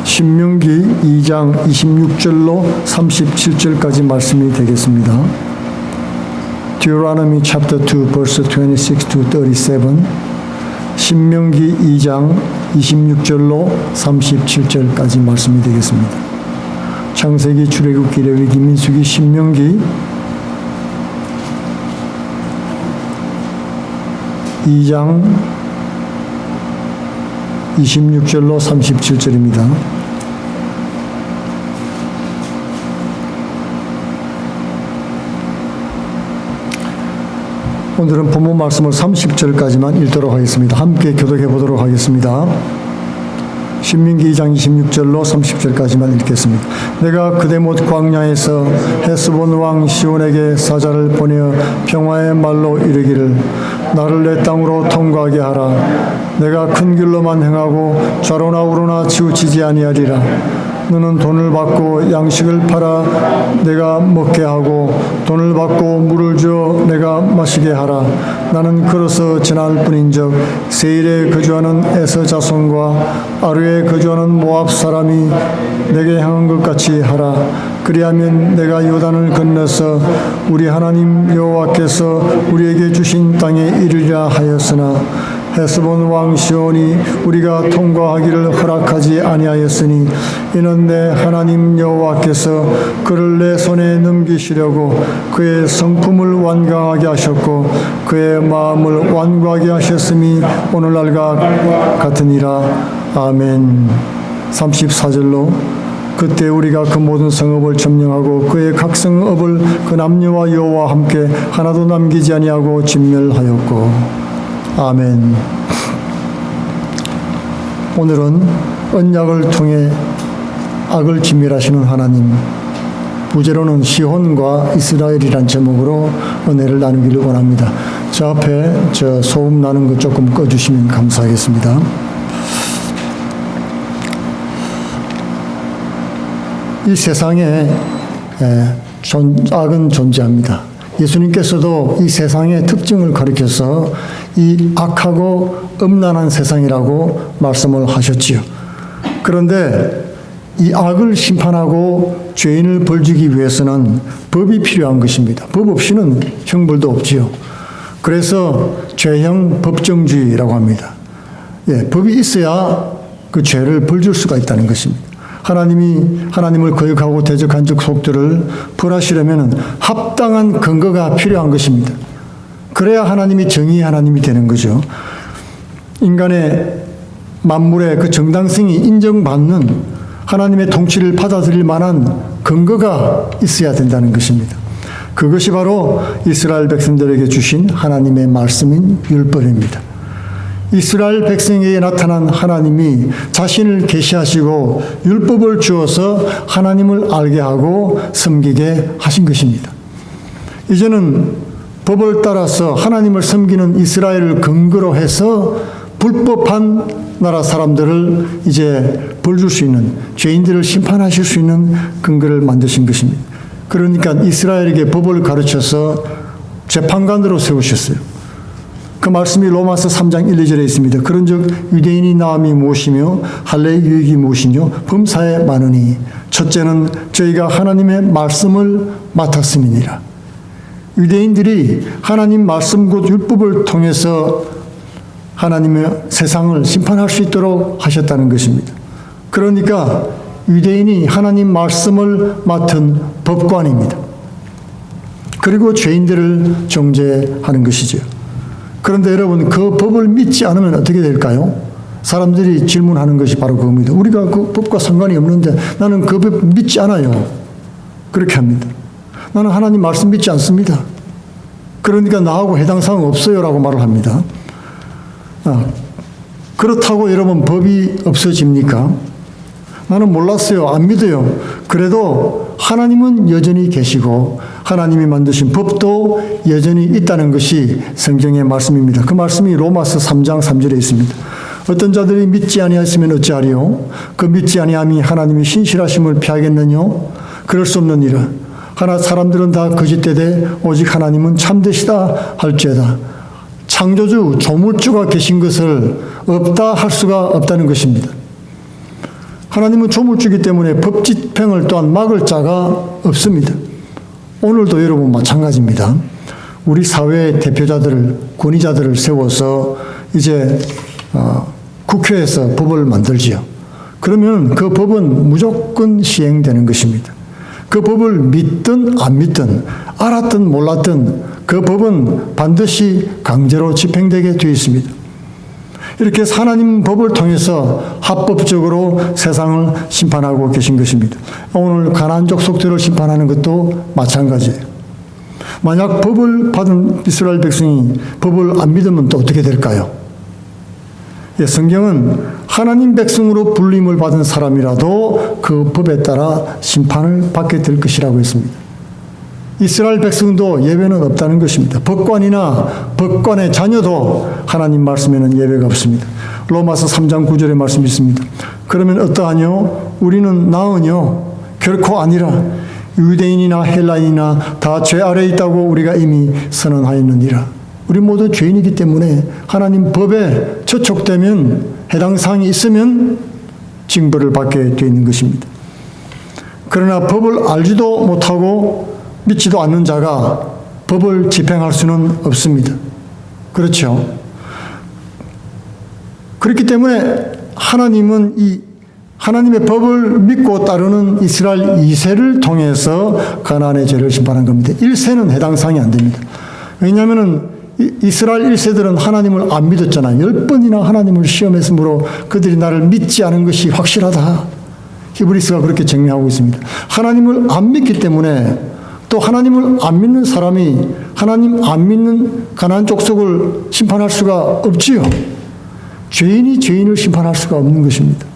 신명기 2장 26절로 37절까지 말씀이 되겠습니다. Deuteronomy chapter 2 verse 26 to 37, 신명기 2장 26절로 37절까지 말씀이 되겠습니다. 창세기, 출애굽기, 레위기, 민수기, 신명기 2장 26절로 37절입니다. 오늘은 본문 말씀을 30절까지만 읽도록 하겠습니다. 함께 교독해 보도록 하겠습니다. 신명기 2장 26절로 30절까지만 읽겠습니다. 내가 그대못 광야에서 헤스본 왕 시온에게 사자를 보내어 평화의 말로 이르기를 나를 내 땅으로 통과하게 하라. 내가 큰 길로만 행하고 좌로나 우로나 치우치지 아니하리라. 너는 돈을 받고 양식을 팔아 내가 먹게 하고 돈을 받고 물을 주어 내가 마시게 하라. 나는 걸어서 지날 뿐인즉 세일에 거주하는 에서 자손과 아루에 거주하는 모압 사람이 내게 향한 것 같이 하라. 그리하면 내가 요단을 건너서 우리 하나님 여호와께서 우리에게 주신 땅에 이르리라 하였으나 헤스본 왕 시온이 우리가 통과하기를 허락하지 아니하였으니 이는 내 하나님 여호와께서 그를 내 손에 넘기시려고 그의 성품을 완강하게 하셨고 그의 마음을 완고하게 하셨음이 오늘날과 같으니라. 아멘. 34절로 그때 우리가 그 모든 성읍을 점령하고 그의 각 성읍을 그 남녀와 여호와 함께 하나도 남기지 아니하고 진멸하였고. 아멘. 오늘은 언약을 통해 악을 진멸하시는 하나님, 부제로는 시혼과 이스라엘이란 제목으로 은혜를 나누기를 원합니다. 저 앞에 소음 나는 것 조금 꺼주시면 감사하겠습니다. 이 세상에 악은 존재합니다. 예수님께서도 이 세상의 특징을 가리켜서 이 악하고 음란한 세상이라고 말씀을 하셨지요. 그런데 이 악을 심판하고 죄인을 벌주기 위해서는 법이 필요한 것입니다. 법 없이는 형벌도 없지요. 그래서 죄형 법정주의라고 합니다. 법이 있어야 그 죄를 벌줄 수가 있다는 것입니다. 하나님을 거역하고 대적한 족속들을 벌하시려면 합당한 근거가 필요한 것입니다. 그래야 하나님이 정의의 하나님이 되는 거죠. 인간의 만물의 그 정당성이 인정받는 하나님의 통치를 받아들일 만한 근거가 있어야 된다는 것입니다. 그것이 바로 이스라엘 백성들에게 주신 하나님의 말씀인 율법입니다. 이스라엘 백성에게 나타난 하나님이 자신을 계시하시고 율법을 주어서 하나님을 알게 하고 섬기게 하신 것입니다. 이제는 법을 따라서 하나님을 섬기는 이스라엘을 근거로 해서 불법한 나라 사람들을 이제 벌줄 수 있는, 죄인들을 심판하실 수 있는 근거를 만드신 것입니다. 그러니까 이스라엘에게 법을 가르쳐서 재판관으로 세우셨어요. 그 말씀이 로마서 3장 1, 2절에 있습니다. 그런즉 유대인이 나음이 무엇이며 할례의 유익이 무엇이뇨 범사에 많으니 첫째는 저희가 하나님의 말씀을 맡았음이니라. 유대인들이 하나님 말씀 곧 율법을 통해서 하나님의 세상을 심판할 수 있도록 하셨다는 것입니다. 그러니까 유대인이 하나님 말씀을 맡은 법관입니다. 그리고 죄인들을 정죄하는 것이죠. 그런데 여러분, 그 법을 믿지 않으면 어떻게 될까요? 사람들이 질문하는 것이 바로 그겁니다. 우리가 그 법과 상관이 없는데 나는 그 법 믿지 않아요. 그렇게 합니다. 나는 하나님 말씀 믿지 않습니다. 그러니까 나하고 해당 사항 없어요 라고 말을 합니다. 그렇다고 여러분 법이 없어집니까? 나는 몰랐어요. 안 믿어요. 그래도 하나님은 여전히 계시고 하나님이 만드신 법도 여전히 있다는 것이 성경의 말씀입니다. 그 말씀이 로마서 3장 3절에 있습니다. 어떤 자들이 믿지 아니하였으면 어찌하리요? 그 믿지 아니함이 하나님의 신실하심을 피하겠느냐? 그럴 수 없느니라. 사람들은 다 거짓되되 오직 하나님은 참되시다 할지어다. 창조주, 조물주가 계신 것을 없다 할 수가 없다는 것입니다. 하나님은 조물주기 때문에 법 집행을 또한 막을 자가 없습니다. 오늘도 여러분 마찬가지입니다. 우리 사회의 대표자들을, 권위자들을 세워서 이제 국회에서 법을 만들지요. 그러면 그 법은 무조건 시행되는 것입니다. 그 법을 믿든 안 믿든 알았든 몰랐든 그 법은 반드시 강제로 집행되게 되어 있습니다. 이렇게 하나님 법을 통해서 합법적으로 세상을 심판하고 계신 것입니다. 오늘 가나안 족속들을 심판하는 것도 마찬가지예요. 만약 법을 받은 이스라엘 백성이 법을 안 믿으면 또 어떻게 될까요? 예, 성경은 하나님 백성으로 불림을 받은 사람이라도 그 법에 따라 심판을 받게 될 것이라고 했습니다. 이스라엘 백성도 예외는 없다는 것입니다. 법관이나 법관의 자녀도 하나님 말씀에는 예외가 없습니다. 로마서 3장 9절의 말씀이 있습니다. 그러면 어떠하뇨? 우리는 나으뇨? 결코 아니라 유대인이나 헬라인이나 다 죄 아래에 있다고 우리가 이미 선언하였느니라. 우리 모두 죄인이기 때문에 하나님 법에 저촉되면 해당 사항이 있으면 징벌을 받게 되어 있는 것입니다. 그러나 법을 알지도 못하고 믿지도 않는 자가 법을 집행할 수는 없습니다. 그렇죠? 그렇기 때문에 하나님은 이 하나님의 법을 믿고 따르는 이스라엘 2세를 통해서 가나안의 죄를 심판한 겁니다. 1세는 해당 사항이 안 됩니다. 왜냐하면 이스라엘 1세들은 하나님을 안 믿었잖아요. 10번이나 하나님을 시험했으므로 그들이 나를 믿지 않은 것이 확실하다. 히브리서가 그렇게 정리하고 있습니다. 하나님을 안 믿기 때문에 또 하나님을 안 믿는 사람이 하나님 안 믿는 가나안 족속을 심판할 수가 없지요. 죄인이 죄인을 심판할 수가 없는 것입니다.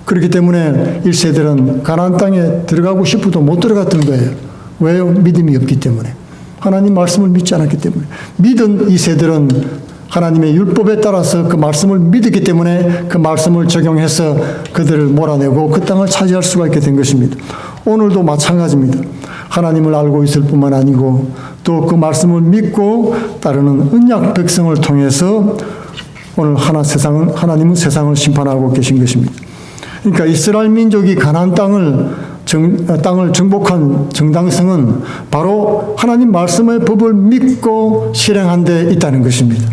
그렇기 때문에 1세들은 가나안 땅에 들어가고 싶어도 못 들어갔던 거예요. 왜요? 믿음이 없기 때문에. 하나님 말씀을 믿지 않았기 때문에. 믿은 2세들은 하나님의 율법에 따라서 그 말씀을 믿었기 때문에 그 말씀을 적용해서 그들을 몰아내고 그 땅을 차지할 수가 있게 된 것입니다. 오늘도 마찬가지입니다. 하나님을 알고 있을 뿐만 아니고 또 그 말씀을 믿고 따르는 언약 백성을 통해서 오늘 하나님은 세상을 심판하고 계신 것입니다. 그러니까 이스라엘 민족이 가나안 땅을 정복한 정당성은 바로 하나님 말씀의 법을 믿고 실행한 데 있다는 것입니다.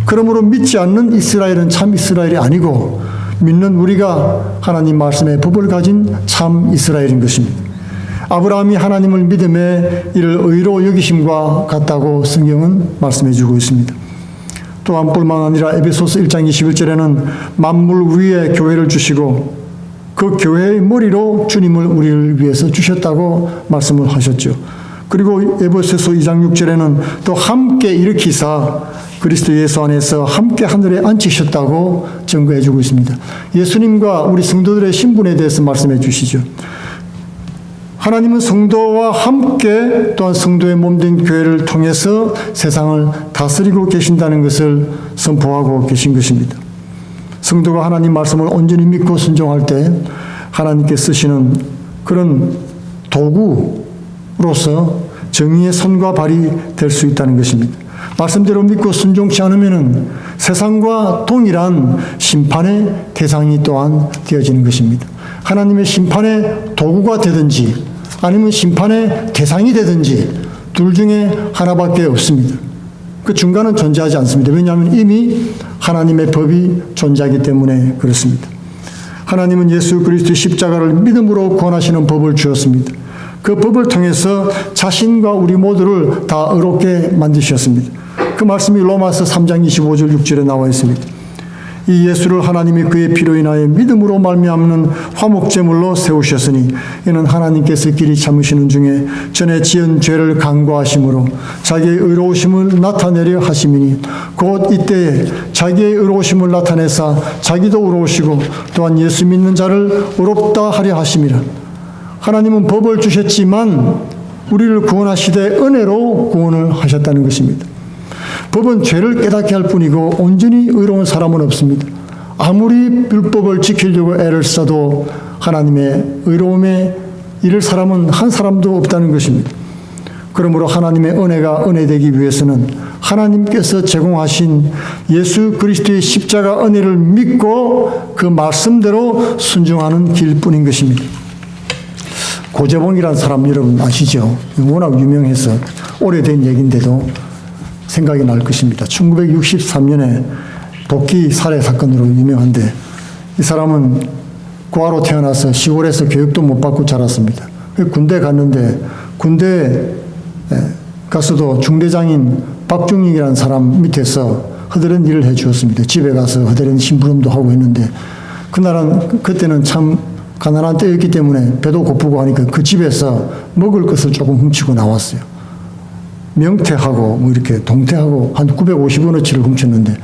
그러므로 믿지 않는 이스라엘은 참 이스라엘이 아니고 믿는 우리가 하나님 말씀의 법을 가진 참 이스라엘인 것입니다. 아브라함이 하나님을 믿음에 이를 의로 여기심과 같다고 성경은 말씀해 주고 있습니다. 또한 뿐만 아니라 에베소서 1장 21절에는 만물 위에 교회를 주시고 그 교회의 머리로 주님을 우리를 위해서 주셨다고 말씀을 하셨죠. 그리고 에베소서 2장 6절에는 또 함께 일으키사 그리스도 예수 안에서 함께 하늘에 앉히셨다고 증거해 주고 있습니다. 예수님과 우리 성도들의 신분에 대해서 말씀해 주시죠. 하나님은 성도와 함께 또한 성도의 몸된 교회를 통해서 세상을 다스리고 계신다는 것을 선포하고 계신 것입니다. 성도가 하나님 말씀을 온전히 믿고 순종할 때 하나님께 쓰시는 그런 도구로서 정의의 손과 발이 될 수 있다는 것입니다. 말씀대로 믿고 순종치 않으면 세상과 동일한 심판의 대상이 또한 되어지는 것입니다. 하나님의 심판의 도구가 되든지 아니면 심판의 대상이 되든지 둘 중에 하나밖에 없습니다. 그 중간은 존재하지 않습니다. 왜냐하면 이미 하나님의 법이 존재하기 때문에 그렇습니다. 하나님은 예수 그리스도의 십자가를 믿음으로 구원하시는 법을 주었습니다. 그 법을 통해서 자신과 우리 모두를 다 의롭게 만드셨습니다. 그 말씀이 로마서 3장 25절 6절에 나와 있습니다. 이 예수를 하나님이 그의 피로 인하여 믿음으로 말미암는 화목제물로 세우셨으니 이는 하나님께서 길이 참으시는 중에 전에 지은 죄를 간과하심으로 자기의 의로우심을 나타내려 하심이니 곧 이때에 자기의 의로우심을 나타내사 자기도 의로우시고 또한 예수 믿는 자를 의롭다 하려 하심이라. 하나님은 법을 주셨지만 우리를 구원하시되 은혜로 구원을 하셨다는 것입니다. 법은 죄를 깨닫게 할 뿐이고 온전히 의로운 사람은 없습니다. 아무리 율법을 지키려고 애를 써도 하나님의 의로움에 이를 사람은 한 사람도 없다는 것입니다. 그러므로 하나님의 은혜가 은혜되기 위해서는 하나님께서 제공하신 예수 그리스도의 십자가 은혜를 믿고 그 말씀대로 순종하는 길뿐인 것입니다. 고재봉이라는 사람 여러분 아시죠? 워낙 유명해서 오래된 얘기인데도 생각이 날 것입니다. 1963년에 도끼 살해 사건으로 유명한데 이 사람은 고아로 태어나서 시골에서 교육도 못 받고 자랐습니다. 군대 갔는데 군대에 가서도 중대장인 박중익이라는 사람 밑에서 허드렛 일을 해 주었습니다. 집에 가서 허드렛 심부름도 하고 했는데 그때는 참 가난한 때였기 때문에 배도 고프고 하니까 그 집에서 먹을 것을 조금 훔치고 나왔어요. 명태하고 뭐 이렇게 동태하고 한 950원어치를 훔쳤는데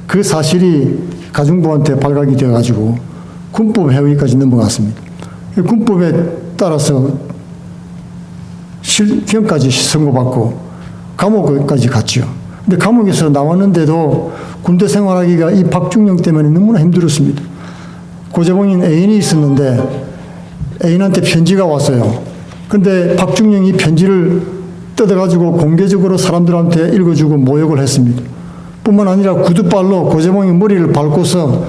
그 사실이 가중부한테 발각이 되어가지고 군법 회의까지 넘어갔습니다. 군법에 따라서 실형까지 선고받고 감옥까지 갔죠. 근데 감옥에서 나왔는데도 군대 생활하기가 이 박중영 때문에 너무나 힘들었습니다. 고재봉인 애인이 있었는데 애인한테 편지가 왔어요. 근데 박중영이 편지를 뜯어가지고 공개적으로 사람들한테 읽어주고 모욕을 했습니다. 뿐만 아니라 구두발로 고재봉이 머리를 밟고서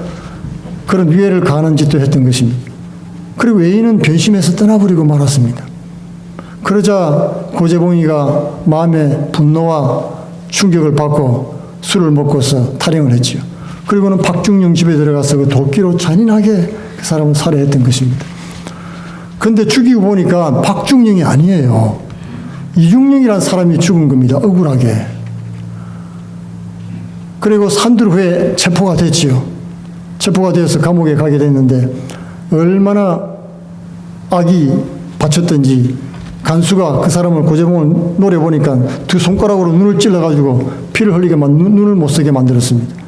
그런 위해를 가하는 짓도 했던 것입니다. 그리고 애인은 변심해서 떠나버리고 말았습니다. 그러자 고재봉이가 마음에 분노와 충격을 받고 술을 먹고서 탈영을 했지요. 그리고는 박중영 집에 들어가서 그 도끼로 잔인하게 그 사람을 살해했던 것입니다. 그런데 죽이고 보니까 박중영이 아니에요. 이중영이라는 사람이 죽은 겁니다. 억울하게. 그리고 3달 후에 체포가 됐지요. 체포가 되어서 감옥에 가게 됐는데 얼마나 악이 바쳤던지 간수가 그 사람을 고재봉을 노려보니까 두 손가락으로 눈을 찔러가지고 피를 흘리게 눈을 못 쓰게 만들었습니다.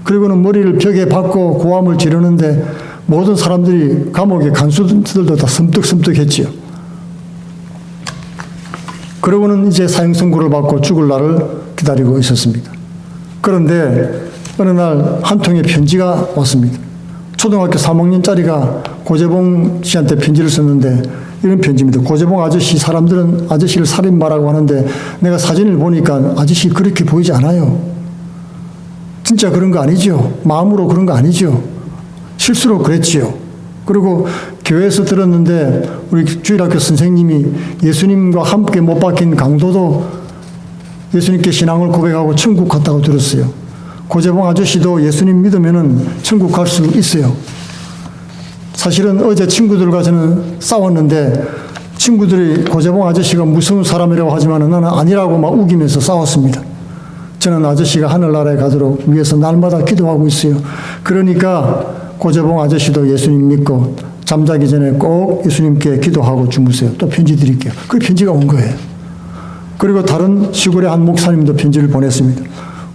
그리고는 머리를 벽에 박고 고함을 지르는데 모든 사람들이 감옥의 간수들도 다 섬뜩섬뜩했지요. 그러고는 이제 사형 선고를 받고 죽을 날을 기다리고 있었습니다. 그런데 어느 날 한 통의 편지가 왔습니다. 초등학교 3학년짜리가 고재봉 씨한테 편지를 썼는데 이런 편지입니다. 고재봉 아저씨, 사람들은 아저씨를 살인마라고 하는데 내가 사진을 보니까 아저씨 그렇게 보이지 않아요. 진짜 그런 거 아니죠. 마음으로 그런 거 아니죠. 실수로 그랬지요. 그리고 교회에서 들었는데 우리 주일학교 선생님이 예수님과 함께 못 박힌 강도도 예수님께 신앙을 고백하고 천국 갔다고 들었어요. 고재봉 아저씨도 예수님 믿으면은 천국 갈 수 있어요. 사실은 어제 친구들과 저는 싸웠는데 친구들이 고재봉 아저씨가 무서운 사람이라고 하지만 나는 아니라고 막 우기면서 싸웠습니다. 저는 아저씨가 하늘나라에 가도록 위해서 날마다 기도하고 있어요. 그러니까 고재봉 아저씨도 예수님 믿고 잠자기 전에 꼭 예수님께 기도하고 주무세요. 또 편지 드릴게요. 그 편지가 온 거예요. 그리고 다른 시골의 한 목사님도 편지를 보냈습니다.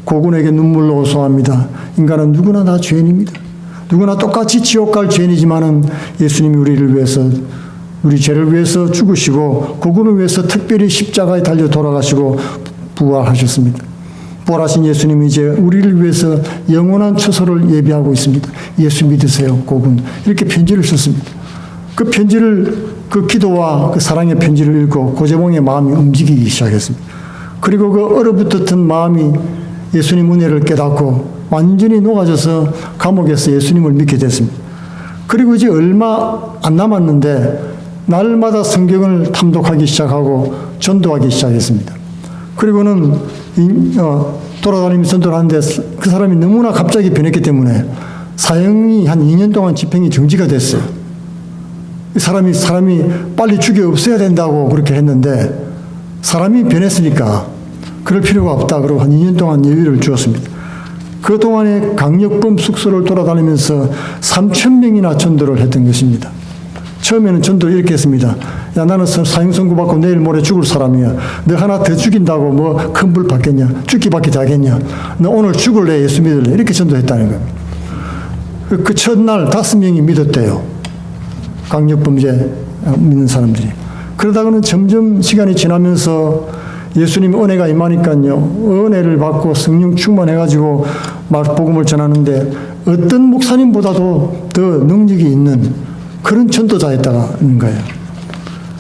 고군에게 눈물로 호소합니다. 인간은 누구나 다 죄인입니다. 누구나 똑같이 지옥 갈 죄인이지만은 예수님이 우리를 위해서 우리 죄를 위해서 죽으시고 고군을 위해서 특별히 십자가에 달려 돌아가시고 부활하셨습니다. 부활하신 예수님이 이제 우리를 위해서 영원한 처소를 예비하고 있습니다. 예수 믿으세요, 고군. 이렇게 편지를 썼습니다. 그 편지를 그 기도와 그 사랑의 편지를 읽고 고재봉의 마음이 움직이기 시작했습니다. 그리고 그 얼어붙었던 마음이 예수님 은혜를 깨닫고 완전히 녹아져서 감옥에서 예수님을 믿게 됐습니다. 그리고 이제 얼마 안 남았는데 날마다 성경을 탐독하기 시작하고 전도하기 시작했습니다. 그리고는 돌아다니면서 전도를 하는데 그 사람이 너무나 갑자기 변했기 때문에 사형이 한 2년 동안 집행이 정지가 됐어요. 이 사람이 빨리 죽여 없애야 된다고 그렇게 했는데 사람이 변했으니까 그럴 필요가 없다. 그러고 한 2년 동안 여유를 주었습니다. 그동안에 강력범 숙소를 돌아다니면서 3,000명이나 전도를 했던 것입니다. 처음에는 전도를 이렇게 했습니다. 야, 나는 사형 선고 받고 내일 모레 죽을 사람이야. 너 하나 더 죽인다고 뭐 큰 벌 받겠냐? 죽기밖에 하겠냐? 너 오늘 죽을래? 예수 믿을래? 이렇게 전도했다는 겁니다. 그 첫날 5명이 믿었대요. 강력범죄 믿는 사람들이. 그러다가는 점점 시간이 지나면서 예수님 은혜가 임하니까요. 은혜를 받고 성령 충만해가지고 복음을 전하는데 어떤 목사님보다도 더 능력이 있는 그런 전도자였다는 거예요.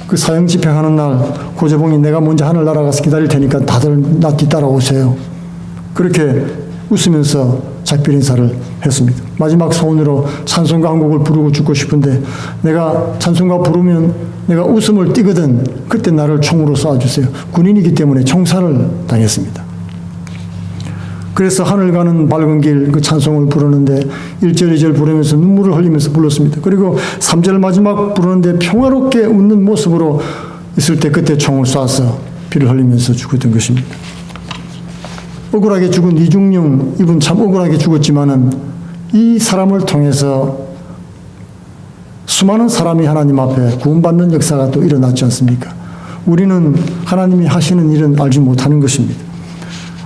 그 사형 집행하는 날 고재봉이 내가 먼저 하늘나라 가서 기다릴 테니까 다들 나 뒤따라오세요. 그렇게 웃으면서 작별 인사를 했습니다. 마지막 소원으로 찬송가 한 곡을 부르고 죽고 싶은데 내가 찬송가 부르면 내가 웃음을 띠거든 그때 나를 총으로 쏴주세요. 군인이기 때문에 총살을 당했습니다. 그래서 하늘 가는 밝은 길 그 찬송을 부르는데 1절 2절 부르면서 눈물을 흘리면서 불렀습니다. 그리고 3절 마지막 부르는데 평화롭게 웃는 모습으로 있을 때 그때 총을 쏴서 피를 흘리면서 죽었던 것입니다. 억울하게 죽은 이중용 이분 참 억울하게 죽었지만은 이 사람을 통해서 수많은 사람이 하나님 앞에 구원받는 역사가 또 일어났지 않습니까? 우리는 하나님이 하시는 일은 알지 못하는 것입니다.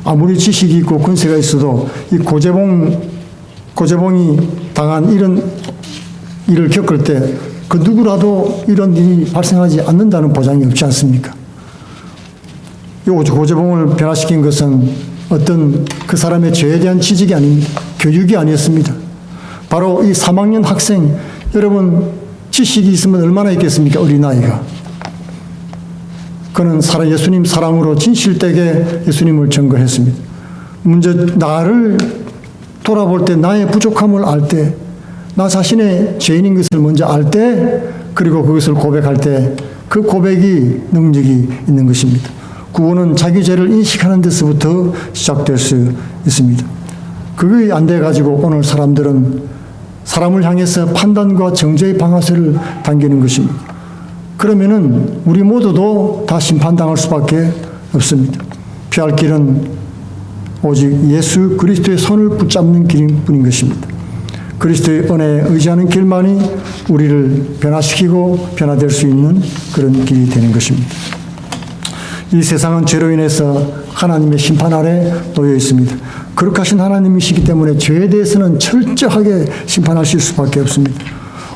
아무리 지식이 있고 권세가 있어도 이 고재봉이 당한 이런 일을 겪을 때 그 누구라도 이런 일이 발생하지 않는다는 보장이 없지 않습니까? 이 고재봉을 변화시킨 것은 어떤 그 사람의 죄에 대한 지적이 아닙니다. 교육이 아니었습니다. 바로 이 3학년 학생, 여러분 지식이 있으면 얼마나 있겠습니까? 어린아이가. 그는 예수님 사랑으로 진실되게 예수님을 증거했습니다. 먼저 나를 돌아볼 때 나의 부족함을 알 때, 나 자신의 죄인인 것을 먼저 알 때, 그리고 그것을 고백할 때 그 고백이 능력이 있는 것입니다. 구원은 자기 죄를 인식하는 데서부터 시작될 수 있습니다. 그게 안 돼가지고 오늘 사람들은 사람을 향해서 판단과 정죄의 방아쇠를 당기는 것입니다. 그러면은 우리 모두도 다 심판당할 수밖에 없습니다. 피할 길은 오직 예수 그리스도의 손을 붙잡는 길인 뿐인 것입니다. 그리스도의 은혜에 의지하는 길만이 우리를 변화시키고 변화될 수 있는 그런 길이 되는 것입니다. 이 세상은 죄로 인해서 하나님의 심판 아래 놓여 있습니다. 거룩하신 하나님이시기 때문에 죄에 대해서는 철저하게 심판하실 수밖에 없습니다.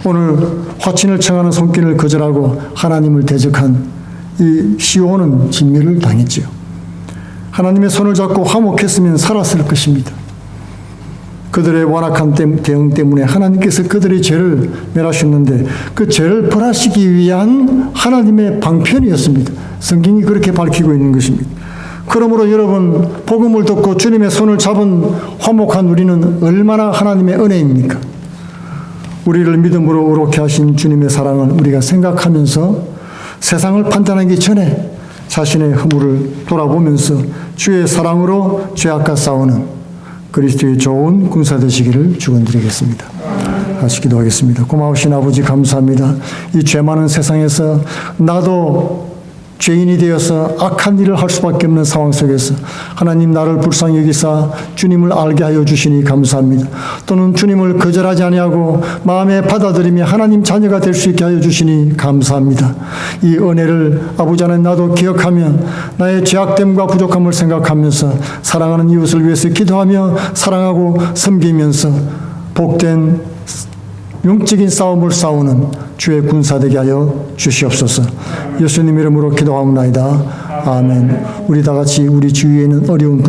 오늘 화친을 청하는 손길을 거절하고 하나님을 대적한 이 시온은 진멸을 당했지요. 하나님의 손을 잡고 화목했으면 살았을 것입니다. 그들의 완악한 대응 때문에 하나님께서 그들의 죄를 멸하셨는데 그 죄를 벌하시기 위한 하나님의 방편이었습니다. 성경이 그렇게 밝히고 있는 것입니다. 그러므로 여러분 복음을 듣고 주님의 손을 잡은 화목한 우리는 얼마나 하나님의 은혜입니까? 우리를 믿음으로 의롭게 하신 주님의 사랑을 우리가 생각하면서 세상을 판단하기 전에 자신의 허물을 돌아보면서 주의 사랑으로 죄악과 싸우는 그리스도의 좋은 군사 되시기를 축원드리겠습니다. 같이 기도하겠습니다. 고마우신 아버지 감사합니다. 이 죄 많은 세상에서 나도 죄인이 되어서 악한 일을 할 수밖에 없는 상황 속에서 하나님 나를 불쌍히 여기사 주님을 알게 하여 주시니 감사합니다. 또는 주님을 거절하지 아니하고 마음에 받아들이며 하나님 자녀가 될 수 있게 하여 주시니 감사합니다. 이 은혜를 아버지 하나님 나도 기억하며 나의 죄악됨과 부족함을 생각하면서 사랑하는 이웃을 위해서 기도하며 사랑하고 섬기면서 복된 영적인 싸움을 싸우는 주의 군사 되게 하여 주시옵소서. 예수님 이름으로 기도하옵나이다. 아멘. 우리 다 같이 우리 주위에 있는 어려운